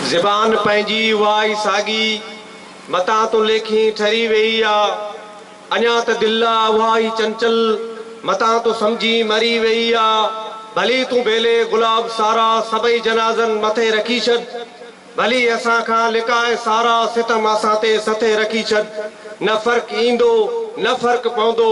ज़बान पंहिंजी वाई सागी मता तो लेखी ठरी वही आ अञा त दिल आ वाई चंचल मता तो समझी मरी वही आ भली तू बेले गुलाब सारा सबई जनाज़न मथे रखी छॾ भली असां खां लिकाए सारा सितम असां ते सथे रखी छॾ न फ़र्क ईंदो न फ़र्क पवंदो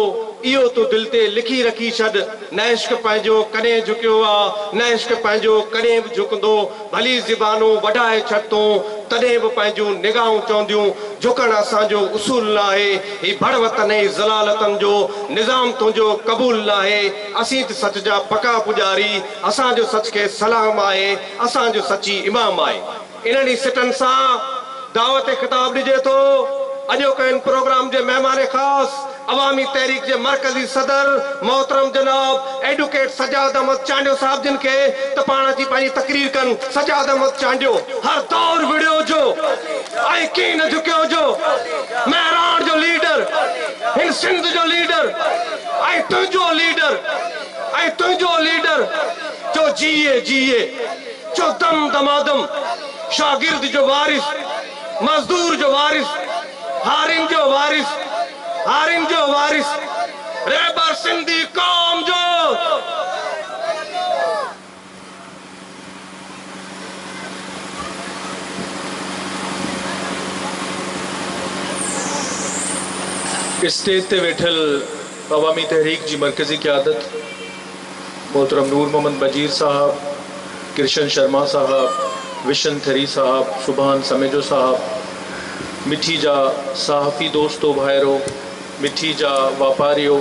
इहो तू दिल ते लिखी रखी छॾ न इश्क पंहिंजो कॾहिं झुकियो आहे न इश्क पंहिंजो कॾहिं बि झुकंदो भली ज़बानूं वढाए छॾ तूं तॾहिं बि पंहिंजूं निगाहूं चवंदियूं झुकणु असांजो उसूल न आहे ही बड़वतन ऐं ज़लालतनि जो निज़ाम तुंहिंजो क़बूल न आहे असीं त सच जा पका पुॼारी असांजो सच खे सलाम आहे असांजो सची इमाम आहे इन्हनि सिटनि सां दावत ख़िताब ॾिजे थो अॼोके इन प्रोग्राम जे महिमान ख़ास अवामी तहरीक जे मरकज़ी सदर मोहतरम जनाब एडवोकेट सजाद अहमद चांडियो साहब जिन खे त पाण जी पंहिंजी तकरीर कनि सजाद अहमद चांडियो हर दौर विड़ियो जो ऐं कीअं न झुकियो जो महराण जो लीडर हिन सिंध जो लीडर ऐं तुंहिंजो लीडर जो जिए जिए जो दम दमादम शागिर्द जो वारिस मजदूर जो वारिस हारिन जो वारिस रहबर सिंधी कौम जो स्टेज ते वेठल अवामी तहरीक जी मरकज़ी क़यादत मोहतरम नूर मोहम्मद बजीर साहब, कृष्ण शर्मा साहब, विशन थरी साहब, सुभान समेजो साहब, मिठी जा सहाफ़ी दोस्तों भाइरो, मिठी जा वापारियों,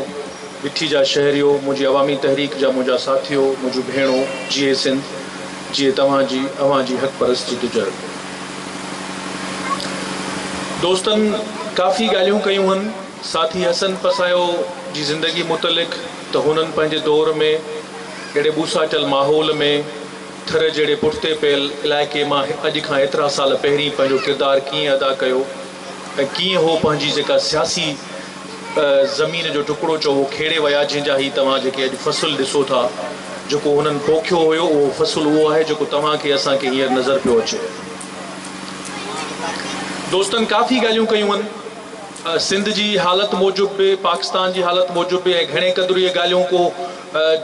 मिठी जा शहरियों, मुझे अवामी तहरीक जा मुझा साथियों, मुझे भेणों, जिए सिंध, जिए अवां जी हक़ परस्त जी गुज़र। दोस्तन काफ़ी ॻाल्हियूं कयूं हन साथी हसन पसायो जी ज़िंदगी मुतलिक़ त हुननि पंहिंजे दौर में अहिड़े बूसाटल माहौल में थर जहिड़े पुठिते पियल इलाइक़े मां अॼु खां एतिरा साल पहिरीं पंहिंजो किरदारु कीअं अदा कयो ऐं कीअं हो पंहिंजी जेका सियासी ज़मीन जो टुकड़ो चओ उहो खेड़े विया जंहिंजा ही तव्हां जेके अॼु फ़सुलु ॾिसो था जेको हुननि पोखियो हुयो उहो फ़सुलु उहो आहे जेको तव्हांखे असांखे हींअर नज़र पियो अचे। दोस्तनि काफ़ी ॻाल्हियूं कयूं आहिनि सिंध जी हालत मूजिबि बि पाकिस्तान जी हालत मूजिबि बि ऐं घणे क़दुरु इहे ॻाल्हियूं को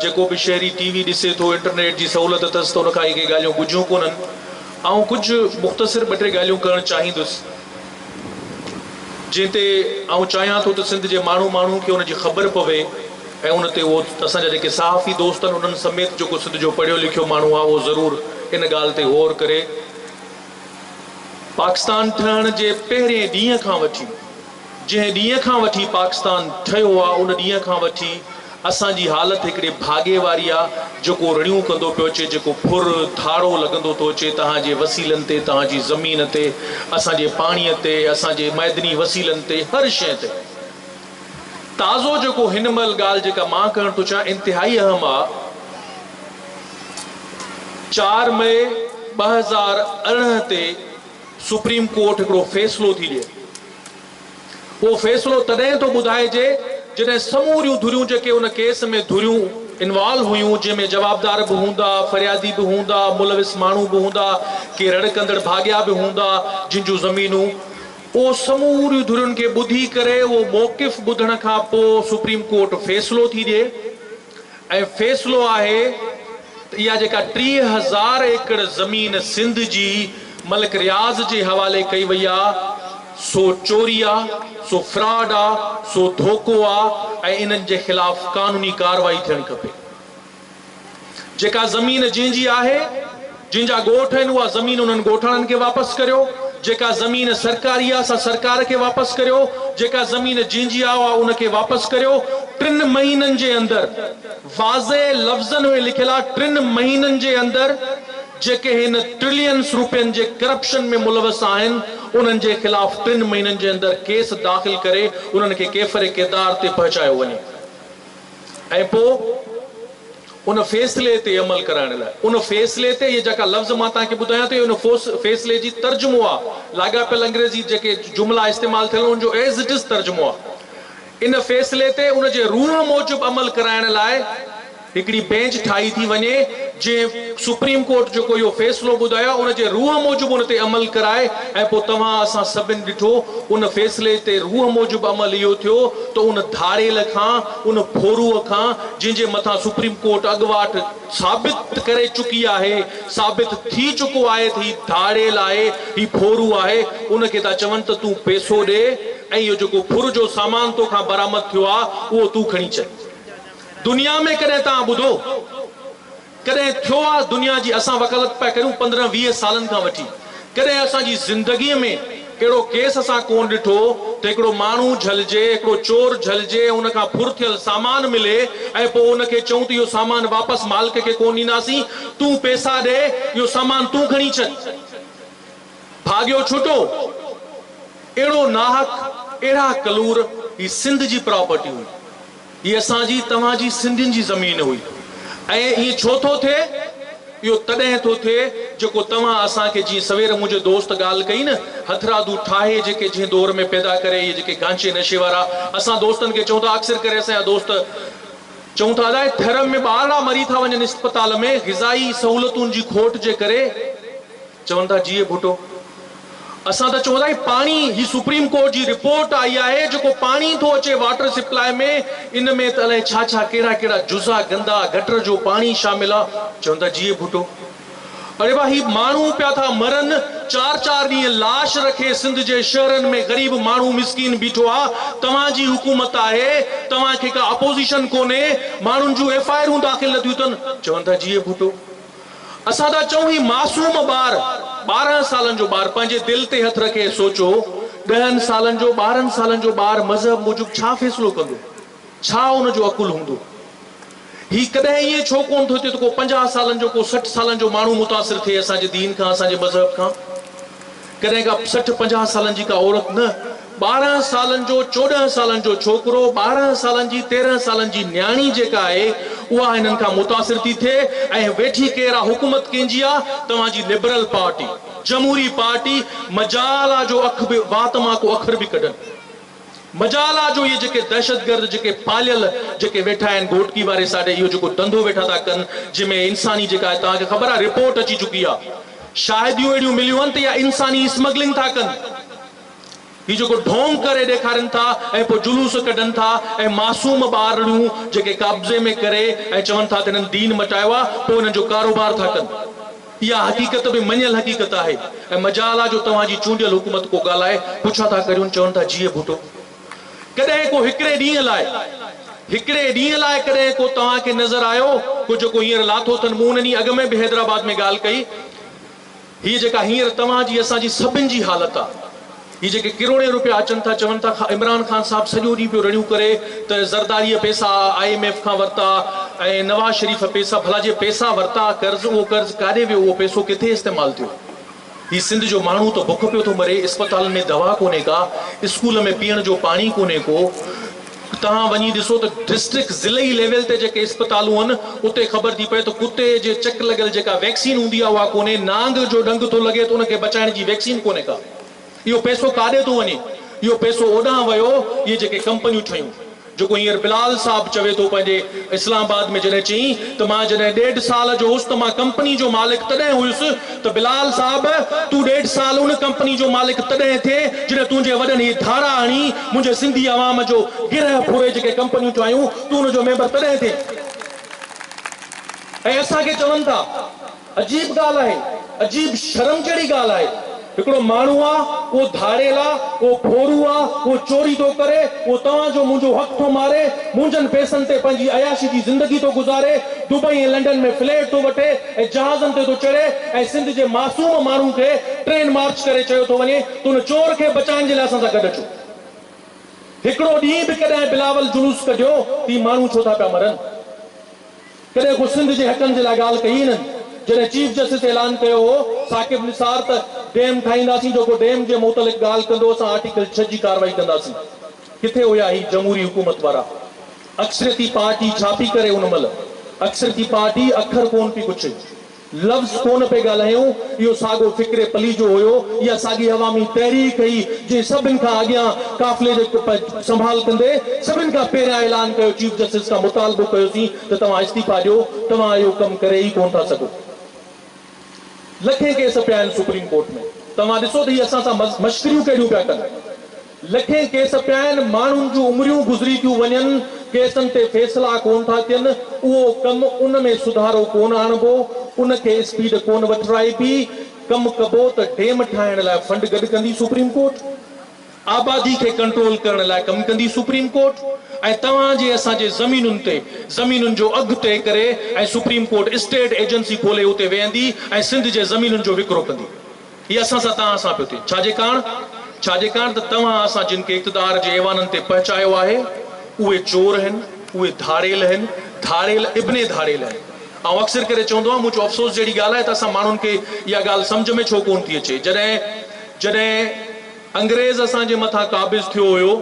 जेको बि शहरी टीवी ॾिसे थो इंटरनेट जी सहूलियत अथसि त उनखां इहे ॻाल्हियूं ॿुधियूं कोन्हनि ऐं कुझु मुख़्तसिर ॿ टे ॻाल्हियूं करणु चाहींदुसि जंहिं ते आउं चाहियां थो त सिंध जे माण्हू खे उनजी ख़बर पवे ऐं उन ते उहो असांजा जेके सहाफ़ी दोस्त आहिनि उन्हनि समेत जेको सिंध जो पढ़ियो लिखियो माण्हू आहे उहो ज़रूरु इन ॻाल्हि ते गौर करे। पाकिस्तान ठहण जे पहिरें ॾींहं खां वठी जंहिं ॾींहं खां वठी पाकिस्तान ठहियो आहे उन ॾींहं खां वठी असांजी हालत हिकिड़े भागे वारी आहे जेको रड़ियूं कंदो पियो अचे जेको फुर थाड़ो लॻंदो थो अचे तव्हांजे वसीलनि ते तव्हांजी ज़मीन ते असांजे पाणीअ ते असांजे मैदनी वसीलनि ते हर शइ ते ताज़ो जेको हिन महिल ॻाल्हि जेका मां करणु थो चाहियां इंतिहाई अहम आहे। 4 मई 2018 ते सुप्रीम कोर्ट हिकिड़ो फ़ैसिलो थी ॾिए उहो फ़ैसिलो तॾहिं थो ॿुधाइजे जॾहिं समूरियूं धुरियूं जेके उन केस में धुरियूं इन्वॉल्व हुयूं जंहिंमें जवाबदार बि हूंदा फरियादी बि हूंदा मुलविस माण्हू बि हूंदा के रड़ कंदड़ भाॻिया बि हूंदा जिन जूं ज़मीनूं उहो समूरियूं धुरियुनि खे ॿुधी करे उहो मौक़िफ़ ॿुधण खां पोइ सुप्रीम कोर्ट फ़ैसिलो थी ॾिए ऐं फ़ैसिलो आहे त इहा जेका 30,000 एकड़ ज़मीन सिंध जी मलिक रियाज़ जे हवाले कई वई आहे सो चोरी आहे सो फ्रॉड आहे सो धोखो आहे ऐं इन्हनि जे ख़िलाफ़ कानूनी कार्रवाई थियणु खपे। जेका ज़मीन जंहिंजी आहे जिन जा ॻोठ आहिनि उहा ज़मीन उन्हनि ॻोठाणनि खे वापसि करियो जेका ज़मीन सरकारी आहे सा सरकार के वापस करियो जेका ज़मीन जिंजी आहे उनके वापस करियो 3 महीननि जे अंदर वाज़े लफ़्ज़नि में लिखियल आहे 3 महीननि जे अंदर जेके हिन ट्रिलियंस रुपयनि जे करप्शन में मुलवस आहिनि उन्हनि जे खिलाफ़ 3 महीननि जे अंदर केस दाख़िल करे उन्हनि खे केफ़रे किरदार ते पहुचायो वञे ऐं पोइ उन फैसले ते अमल कराइण लाइ उन फैसले ते ये जेका लफ़्ज़ मां तव्हांखे ॿुधायां थो उन फैसले जी तर्जुमो आहे लाॻापियल अंग्रेज़ी जेके जुमला इस्तेमालु थियल उन जो एज़ इट इज़ तर्जुमो आहे। इन फैसले ते उन जे रूह मूजिबि अमल कराइण लाइ हिकिड़ी बेंच ठाही थी वञे जे सुप्रीम कोर्ट जेको इहो फ़ैसिलो ॿुधायो उन जे रूह मूजिबि उन ते अमल कराए ऐं पोइ तव्हां असां सभिनि ॾिठो उन फ़ैसिले ते रूह मूजिबि अमल इहो थियो त उन धाड़ेल खां उन फोरूअ खां जंहिंजे मथां सुप्रीम कोर्ट अॻुवाट साबित करे चुकी आहे साबित थी चुको आहे त ही धाड़ेल आहे ही फोरू आहे उनखे था चवनि त तूं पैसो ॾे ऐं इहो जेको फुर जो सामान तोखां बरामद थियो आहे उहो तूं खणी अच। दुनिया में कॾहिं तव्हां ॿुधो कॾहिं थियो आहे दुनिया जी असां वकालत पिया करियूं 15-20 सालनि खां वठी कॾहिं असांजी ज़िंदगीअ में अहिड़ो केस असां कोन ॾिठो त हिकिड़ो माण्हू झलिजे हिकिड़ो चोर झलिजे उन खां फुर थियल सामान मिले ऐं पोइ उनखे चऊं त इहो सामान वापसि मालिक खे कोन ॾींदासीं तूं पैसा ॾे इहो सामान तूं खणी अच। भाॻियो छुटो अहिड़ो नाहक अहिड़ा कलूर ही सिंध जी प्रॉपर्टी हुई ये असांजी तव्हांजी सिंधियुनि जी ज़मीन हुई ऐं हीअं छो थो थिए इहो तॾहिं थो थिए जेको तव्हां असांखे जीअं सवेर मुंहिंजे दोस्त ॻाल्हि कई न हथरादू ठाहे जेके जंहिं दौर में पैदा करे इहे जेके गांचे नशे वारा असां दोस्तनि खे चऊं था अक्सर करे असांजा दोस्त चऊं था अलाए थर में ॿारड़ा मरी था वञनि अस्पताल में ग़िज़ाई सहूलियतुनि जी खोट जे करे चवनि था जीए भुटो असां त चवंदा आहियूं पाणी ही सुप्रीम कोर्ट जी रिपोर्ट आई आहे जेको पाणी थो अचे वाटर सप्लाई में इन में त अलाए छा छा कहिड़ा कहिड़ा जुज़ा गंदा गटर जो पाणी शामिल आहे चवंदा जीए भुटो अरे वाह ही माण्हू पिया था मरनि 4-4 ॾींहं लाश रखे सिंध जे शहरनि में ग़रीब माण्हू मिसकीन बीठो आहे तव्हांजी हुकूमत आहे तव्हांखे का अपोज़िशन कोन्हे माण्हुनि जूं FIR दाख़िल नथियूं अथनि चवंदा जीए भुटो असां था चऊं ही मासूम ॿार 12 सालनि जो ॿार पंहिंजे दिलि ते हथ रखे सोचो 10 सालनि जो 12 सालनि जो ॿार मज़हब मूजिबि छा फ़ैसिलो कंदो छा उनजो अकुल हूंदो ही कॾहिं ईअं छो कोन थो थिए त को 50 सालनि जो को 60 सालनि जो माण्हू मुतासिर थिए असांजे दीन खां असांजे मज़हब खां कॾहिं का 60-50 सालनि जी का औरत न 12 सालनि जो 14 सालनि जो छोकिरो 12 सालनि जी 13 सालनि जी न्याणी जेका आहे उहा हिननि खां मुतासिर थी थिए ऐं वेठी केरु हुकूमत कंहिंजी आहे तव्हांजी लिबरल पार्टी जमहूरी पार्टी मजाला जो अख बि वात मां को अखर बि कढनि मजाला जो ये जेके दहशतगर्द जेके पालियल जेके वेठा आहिनि घोटकी वारे साॾे इहो जेको धंधो वेठा था कनि जंहिंमें इंसानी जेका आहे तव्हांखे ख़बर आहे रिपोर्ट अची चुकी आहे शायदियूं अहिड़ियूं मिलियूं आहिनि त इहा इंसानी स्मगलिंग था कनि ही जेको ढोंग करे ॾेखारनि था ऐं पोइ जुलूस कढनि था ऐं मासूम ॿारड़ियूं जेके कब्ज़े में करे ऐं चवनि था त हिननि दीन मटायो आहे पोइ हिननि जो कारोबार था कनि इहा हक़ीक़त बि मञियल हक़ीक़त आहे ऐं मजाला जो तव्हांजी चूंडियल हुकूमत को ॻाल्हाए पुछा था करियूं चवनि था जीअ भुटो कॾहिं को हिकिड़े ॾींहं लाइ कॾहिं को तव्हांखे नज़र आयो को जेको हींअर लाथो अथनि मूं उन ॾींहुं अॻु में बि हैदराबाद में ॻाल्हि कई हीअ जेका हींअर तव्हांजी असांजी सभिनि जी हालत आहे ये जेके करोड़े रुपया अचनि था चवनि था इमरान खान साहब सॼो ॾींहुं पियो रड़ियूं करे त ज़रदारीअ पैसा IMF खां वरिता ऐं नवाज़ शरीफ़ पैसा भला जे पैसा वरिता कर्ज़ उहो कर्ज़ काॾे वियो उहो पैसो किथे इस्तेमालु थियो ही सिंध जो माण्हू त बुख पियो थो मरे अस्पताल में दवा कोन्हे का स्कूल में पीअण जो पाणी कोन्हे को तव्हां वञी ॾिसो त डिस्ट्रिक्ट ज़िलई लेवल ते जेके अस्पतालूं आहिनि उते ख़बर थी पए त कुते जे चक लॻियल जेका वैक्सीन हूंदी आहे उहा कोन्हे नांग जो डंग थो लॻे त उनखे बचाइण जी वैक्सीन कोन्हे का इहो पैसो काॾे थो वञे इहो पैसो ओॾां वियो इहे जेके कंपनियूं ठहियूं जेको हींअर बिलाल साहब चवे थो पंहिंजे इस्लामाबाद में जॾहिं चई त मां जॾहिं 1.5 साल जो हुउसि त मां कंपनी जो मालिक तॾहिं हुयुसि त बिलाल साहब तूं 1.5 साल उन कंपनी जो मालिक तॾहिं थिए जॾहिं तुंहिंजे वॾनि हीअ धारा हणी मुंहिंजे सिंधी आवाम जो गिरह फुरे जेके कंपनियूं ठाहियूं तूं उनजो मेंबर तॾहिं थिए ऐं असांखे चवनि था अजीब ॻाल्हि आहे अजीब शर्म जहिड़ी ॻाल्हि आहे हिकिड़ो माण्हू आहे उहो धाड़ेल आहे उहो फोरू आहे उहो चोरी थो करे उहो तव्हांजो मुंहिंजो हक़ थो मारे मुंहिंजनि पैसनि ते पंहिंजी अयाशी जी ज़िंदगी थो गुज़ारे दुबई ऐं लंडन में फ्लैट थो वठे ऐं जहाज़नि ते थो चढ़े ऐं सिंध जे मासूम माण्हू खे ट्रेन मार्च करे चयो थो वञे त उन चोर खे बचाइण जे लाइ असां सां गॾु अचो हिकिड़ो ॾींहुं बि कॾहिं बिलावल जुलूस कढियो त माण्हू छो था पिया मरनि कॾहिं को सिंध जे हक़नि जे लाइ ॻाल्हि कई न जॾहिं चीफ जस्टिस ऐलान कयो हो साकिब निसार त डैम ठाहींदासीं जेको डैम जे मुतलिक़ ॻाल्हि कंदो असां आर्टिकल 6 जी कार्रवाई कंदासीं किथे हुया ही जमहूरी हुकूमत वारा अक्सरती पार्टी छापी करे उन महिल अक्सरती पार्टी अखर कोन पई कुझु लफ़्ज़ कोन पे ॻाल्हायूं, इहो साॻो फ़िक्रे पली जो हुयो, इहा साॻी अवामी तहरीक हुई जे सभिनि खां अॻियां काफ़िले जो संभाल कंदे सभिनि खां पहिरियां ऐलान कयो, चीफ जस्टिस खां मुतालबो कयोसीं त तव्हां इस्तीफ़ा ॾियो, तव्हां इहो कमु करे ई कोन था सघो। लखे केस पिया आहिनि सुप्रीम कोर्ट में, तव्हां ॾिसो त हीअ असां सां मश्करियूं कहिड़ियूं पिया कनि। लखे केस पिया आहिनि, माण्हुनि जूं उमिरियूं गुज़री थियूं वञनि, केसनि ते फ़ैसिला कोन था थियनि, उहो कमु उन में सुधारो कोन आणिबो, उनखे स्पीड कोन वठराइबी, कमु कबो त डेम ठाहिण लाइ फंड गॾु कंदी सुप्रीम कोर्ट, आबादी खे कंट्रोल करण लाइ कमु कंदी सुप्रीम कोर्ट, ऐं तव्हांजे असांजे ज़मीनुनि ते ज़मीनुनि जो अघु तय करे ऐं सुप्रीम कोर्ट स्टेट एजेंसी खोले उते वेहंदी ऐं सिंध जे ज़मीनुनि जो विकिरो कंदी। हीअ असां सां तव्हां सां पियो थिए। छाजे कारण त तव्हां असां जिन खे इक़्तिदार जे ऐवाननि ते पहुचायो आहे उहे चोर आहिनि, उहे धाड़ेल आहिनि, धाड़ेल इब्ने धाड़ेल आहिनि। ऐं अक्सर करे चवंदो आहे, मुंहिंजो अफ़सोस जहिड़ी ॻाल्हि आहे त असां माण्हुनि खे इहा ॻाल्हि सम्झ में छो कोन थी अचे। जॾहिं अंग्रेज़ असांजे मथां क़ाबिज़ थियो हुयो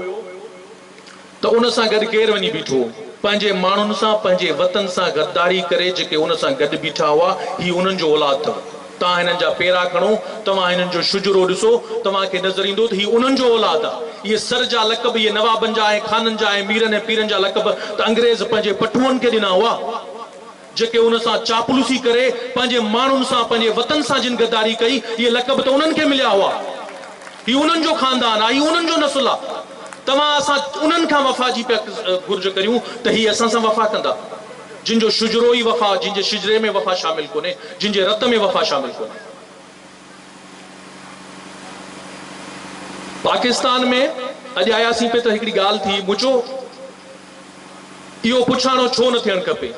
त उन सां गॾु केरु वञी बीठो, पंहिंजे माण्हुनि सां, पंहिंजे वतन सां गद्दारी करे जेके उन सां गॾु बीठा हुआ, ही उन्हनि जो औलाद अथव। तव्हां हिननि जा पेरा खणो, तव्हां हिननि जो शुजरो ॾिसो, तव्हांखे नज़र ईंदो त ही उन्हनि जो औलाद आहे। इहे सर जा लक़ब, इहे नवाबनि जा ऐं खाननि जा ऐं मीरनि ऐं पीरनि जा लक़ब त अंग्रेज़ पंहिंजे पठुअनि खे ॾिना हुआ, जेके उन सां चापलूसी करे पंहिंजे माण्हुनि सां, पंहिंजे वतन सां जिन गद्दारी कई, इहे लक़ब त उन्हनि खे मिलिया हुआ। ही उन्हनि जो ख़ानदान आहे, ही उन्हनि जो नस्ल आहे। तव्हां असां उन्हनि खां वफ़ा जी पिया घुर्ज करियूं त ही असां सां वफ़ा कंदा, जिन जो शुजरो ई वफ़ा, जिन जे शिजरे में वफ़ा शामिल कोन्हे, जिन जे रत में वफ़ा शामिल कोन्हे। पाकिस्तान में अॼु आयासीं पे त हिकिड़ी ॻाल्हि थी, मुंहिंजो इहो पुछाणो छो न थियणु खपे,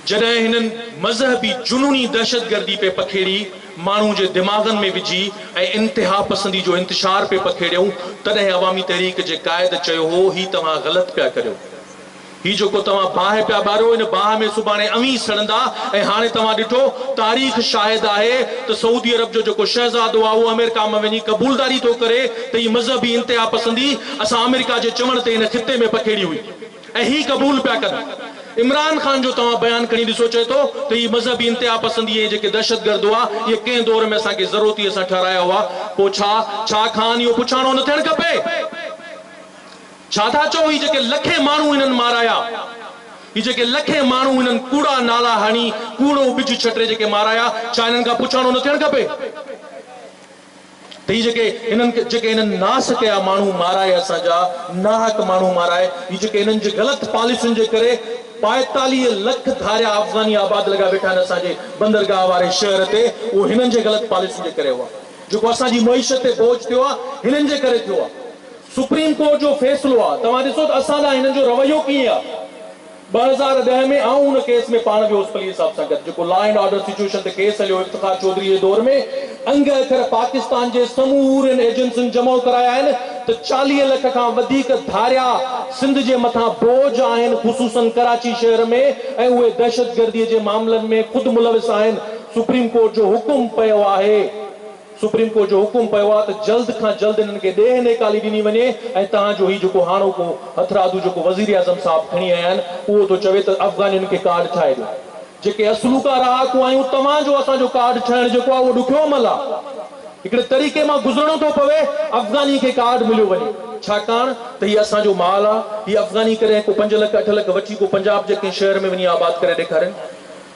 जॾहिं हिननि मज़हबी जुनूनी दहशतगर्दी पे पखेड़ी, माण्हू जे दिमाग़नि में विझी ऐं इंतिहा पसंदी जो इंतिशार पे पखेड़ियूं, तॾहिं अवामी तहरीक जे क़ाइद चयो हो, ही तव्हां ग़लति पिया करियो, ही जेको तव्हां बाहि पिया ॿारियो, हिन बाहि में सुभाणे अवी सड़ंदा। ऐं हाणे तव्हां ॾिठो, तारीख़ शाहिद आहे त सऊदी अरब जो जेको शहज़ादो आहे उहो अमेरिका में वञी क़बूलदारी थो करे त ही मज़हबी इंतिहा पसंदी असां अमेरिका जे चवण ते हिन ख़िते में पखेड़ी हुई ऐं ही क़बूल पिया कनि। इमरान खान जो तव्हां बयानु खणी ॾिसो, चए थो त ही मज़हबी इंतिहा पसंदी ऐं जेके दहशतगर्द हुआ, इहे कंहिं दौर में असांखे ज़रूरत असां ठहिराया हुआ। पोइ छा खान इहो पुछाणो न थियणु खपे? छा था चओ, ही जेके लखे माण्हू हिननि माराया, ही जेके लखे माण्हू हिननि कूड़ा नाला हणी, कूड़ो बिज छटे जेके माराया, छा हिननि खां पुछाणो न थियणु खपे त ही जेके हिननि नास कया माण्हू माराए, असांजा नाहक माण्हू माराए, ही जेके हिननि जे ग़लति पॉलिसियुनि जे करे 45 लख धारिया अफ़गानी आबाद लॻा वेठा आहिनि असांजे बंदरगाह वारे शहर ते, उहो हिननि जे ग़लति पॉलिसियुनि जे करे हुआ। जेको असांजी मईशत ते बोझ थियो आहे, हिननि जे करे थियो आहे। सुप्रीम कोर्ट जो फ़ैसिलो आहे, तव्हां ॾिसो त असां ॾांहुं हिननि जो रवैयो कीअं आहे। 2010 में आऊं उन केस में पाण वियो पलीस साहब सां गॾु, जेको लॉ एंड ऑर्डर सिचुएशन ते केस हलियो इफ्तिखार चौधरी जे दौर में, अंग अखर पाकिस्तान जे समूरनि एजेंसियुनि जमा कराया आहिनि त 40 लख खां वधीक धारिया सिंध जे मथां बोझ आहिनि, ख़ुसूसन कराची शहर में, ऐं उहे दहशतगर्दीअ जे मामलनि में ख़ुदि मुलविस आहिनि। सुप्रीम कोर्ट जो हुकुम पियो आहे, सुप्रीम कोर्ट जो हुकुम पियो आहे त जल्द खां जल्द हिननि खे ॾेह निकाली ॾिनी वञे। ऐं तव्हांजो ही जेको हाणोको हथरादू जेको वज़ीर आज़म साहब खणी आया आहिनि, उहो तो चवे त अफ़गानियुनि खे कार्ड ठाहे ॾियो। जेके असलूका रहाकू आहियूं, तव्हांजो असांजो कार्ड ठाहिण जेको आहे उहो ॾुखियो अमल आहे। हिकिड़े तरीक़े मां गुज़रणो थो पवे, अफ़गानी खे कार्ड मिलियो वञे, छाकाणि त हीउ असांजो माल आहे। हीउ अफ़गानी करे को 5 लख 8 लख वठी को पंजाब जे कंहिं शहर में वञी आबाद करे ॾेखारनि,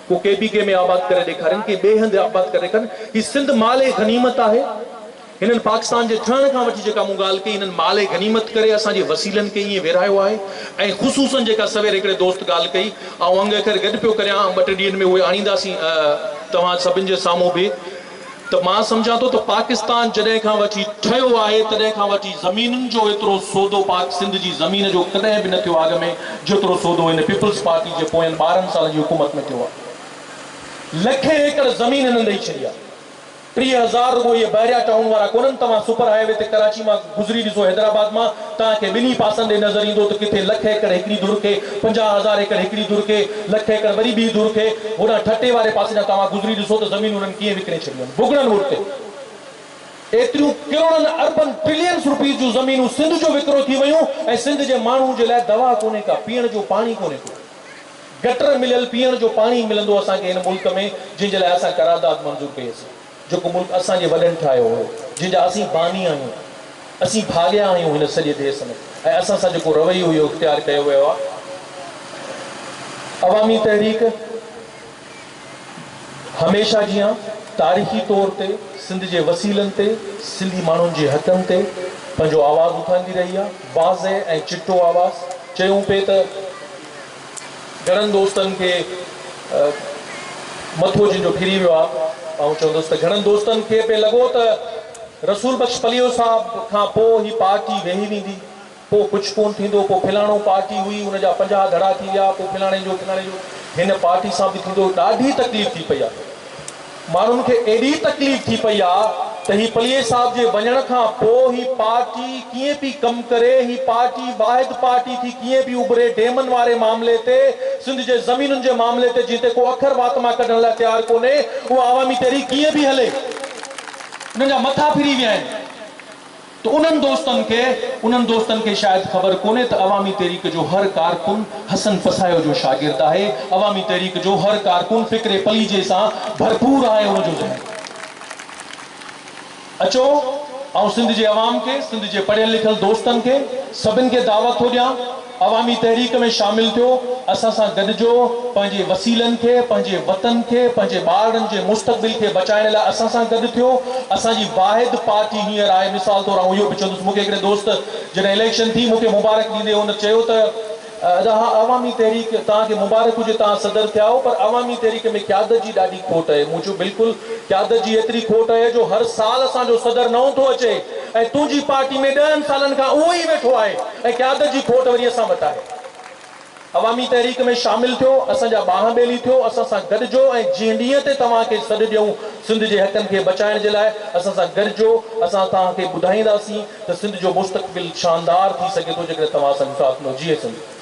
को KBK में आबाद करे ॾेखारनि, के ॿिए हंधि आबाद करे ॾेखारनि। हीउ सिंध माले गनीमत आहे। हिननि पाकिस्तान जे ठहण खां वठी जेका मूं ॻाल्हि कई, हिननि माले गनीमत करे असांजे वसीलनि खे ईअं विरहायो आहे। ऐं ख़ुसूसन जेका सवेर हिकिड़े दोस्त ॻाल्हि कई, ऐं अंग अखर गॾु पियो करियां, 2-3 ॾींहंनि में उहे आणींदासीं तव्हां सभिनि जे साम्हूं बि, त मां सम्झां थो त पाकिस्तान जॾहिं खां वठी ठहियो आहे, तॾहिं खां वठी ज़मीनुनि जो एतिरो सौदो पाक सिंध जी ज़मीन जो कॾहिं बि न थियो अॻ में, जेतिरो सौदो हिन पीपल्स पार्टी जे पोयनि 12 सालनि जी हुकूमत में थियो आहे। लखे एकड़ ज़मीन हिननि ॾेई छॾी आहे। 30,000 रुगो इहे बहरिया टाउन वारा कोन्हनि। तव्हां सुपर हाईवे ते कराची मां गुज़री ॾिसो, हैदराबाद मां, तव्हांखे ॿिन्ही पासनि ॾे नज़र ईंदो त किथे 1 एकड़ हिकिड़ी धुर खे, 50,000 एकड़ हिकिड़ी धुर खे, 1 एकड़ वरी ॿी धुर खे, होॾां ठटे वारे पासे जा तव्हां गुज़री ॾिसो त ज़मीन हुननि कीअं विकिणे छॾियूं आहिनि भुॻड़नि मुड़ते। एतिरियूं किरोड़नि अरबनि ट्रिलियंस रुपीज़ जूं ज़मीनूं सिंध जो विकिरो थी वियूं, ऐं सिंध जे माण्हू जे लाइ दवा कोन्हे का, पीअण जो पाणी कोन्हे को, गटर मिलियल पीअण जो पाणी मिलंदो असांखे हिन मुल्क में, जंहिंजे लाइ असां करारदाद मंज़ूर कईसीं, जेको मुल्क असांजे वॾनि ठाहियो हुयो, जंहिंजा असीं बानी आहियूं, असीं भाॻिया आहियूं हिन सॼे देश में, ऐं असां सां जेको रवैयो इहो इख़्तियार कयो वियो आहे। अवामी तहरीक हमेशह जीअं तारीख़ी तौर ते सिंध जे वसीलनि ते, सिंधी माण्हुनि जे हक़नि ते पंहिंजो आवाज़ उथाईंदी रही आहे, वाज़े ऐं चिटो आवाज़। चयूं पिए त घणनि दोस्तनि खे मथो जिन जो फिरी वियो आहे, ऐं चवंदुसि त घणनि दोस्तनि खे पिए लॻो त रसूल बख्श पलियो साहब खां पोइ ही पार्टी वेही वेंदी, पोइ कुझु कोन थींदो, पोइ फिलाणो पार्टी हुई उनजा 50 धड़ा थी विया, पोइ फिलाणे जो हिन पार्टी सां बि थींदो। ॾाढी तकलीफ़ थी पई आहे, माण्हुनि खे एॾी तकलीफ़ थी पई आहे त ही पलिए साहब जे वञण खां पोइ ही पार्टी कीअं पई कमु करे, ही पार्टी वाहिद पार्टी थी कीअं पई उभरे, डेमन वारे मामले ते, सिंध जे ज़मीनुनि जे मामले ते जिते को अखर वात मां कढण लाइ तयारु कोन्हे, उहा अवामी तहरीक कीअं पई हले, उन्हनि जा मथा फिरी विया आहिनि। तो उन्हनि दोस्तनि खे शायदि ख़बर कोन्हे त अवामी तहरीक जो हर कारकुन हसन फसायो जो शागिर्द आहे, अवामी तहरीक जो हर कारकुन फ़िक्रे पलीजे सां भरपूर आहे उनजो ज़हन। अचो ऐं सिंध जे अवाम खे, सिंध जे पढ़ियल लिखियल दोस्तनि खे सभिनि खे दावत थो ॾियां, अवामी तहरीक में शामिल थियो, असां सां गॾिजो, पंहिंजे वसीलनि खे, पंहिंजे वतन खे, पंहिंजे ॿारनि जे मुस्तक़बिल खे बचाइण लाइ असां सां गॾु थियो। असांजी वाहिद पार्टी हींअर आहे, मिसाल तौर आउं इहो बि चवंदुसि, मूंखे हिकिड़े दोस्त जॾहिं इलेक्शन थी मूंखे मुबारक ॾींदे हुन चयो त अवामी तहरीक तव्हांखे मुबारक हुजे, तव्हां सदर थिया हो, पर अवामी तहरीक में क़यादत जी ॾाढी खोट आहे। मूं चयो बिल्कुलु क़यादत जी एतिरी खोट आहे जो हर साल असांजो सदर नओं थो अचे, ऐं तुंहिंजी पार्टी में 10 सालनि खां उहो ई वेठो आहे, ऐं क़यादत जी खोट वरी असां वटि आहे। अवामी तहरीक में शामिल थियो, असांजा ॿाह ॿेली थियो, असां सां गॾिजो, ऐं जंहिं ॾींहं ते तव्हांखे सॾु ॾियूं सिंध जे हक़नि खे बचाइण जे लाइ, असां सां गॾिजो। असां तव्हांखे ॿुधाईंदासीं त सिंध जो मुस्तक़बिल शानदार थी सघे थो जेकॾहिं तव्हां असांजो साथ ॾिनो। जी सिंध।